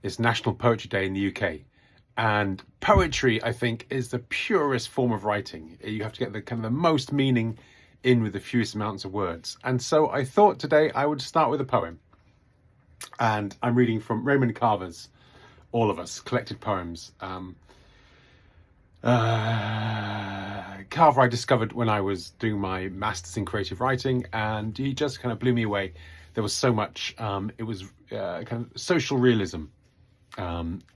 It's National Poetry Day in the UK. And poetry, I think, is the purest form of writing. You have to get the kind of the most meaning in with the fewest amounts of words. And so I thought today I would start with a poem. And I'm reading from Raymond Carver's All of Us, collected poems. Carver I discovered when I was doing my master's in creative writing, and he just kind of blew me away. There was so much, it was kind of social realism,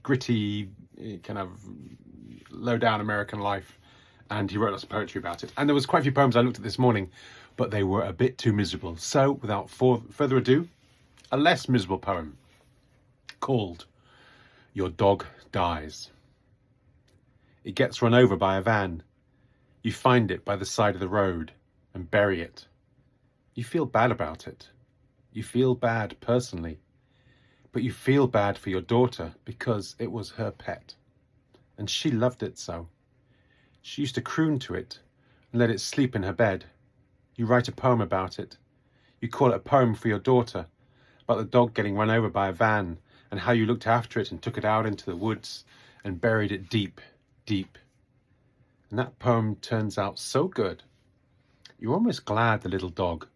gritty, kind of low down American life, and he wrote lots of poetry about it. And there was quite a few poems I looked at this morning, but they were a bit too miserable. So without further ado, a less miserable poem called Your Dog Dies. It gets run over by a van. You find it by the side of the road and bury it. You feel bad about it. You feel bad personally. But you feel bad for your daughter because it was her pet. And she loved it so. She used to croon to it and let it sleep in her bed. You write a poem about it. You call it a poem for your daughter, about the dog getting run over by a van and how you looked after it and took it out into the woods and buried it deep, deep. And that poem turns out so good. You're almost glad the little dog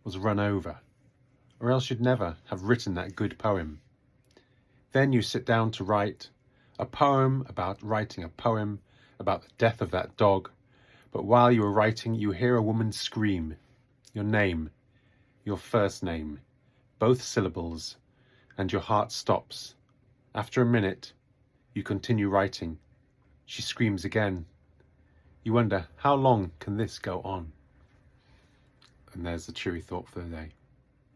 was run over, or else you'd never have written that good poem. Then you sit down to write a poem about writing a poem about the death of that dog. But while you are writing, you hear a woman scream, your name, your first name, both syllables, and your heart stops. After a minute, you continue writing. She screams again. You wonder, how long can this go on? And there's the cheery thought for the day.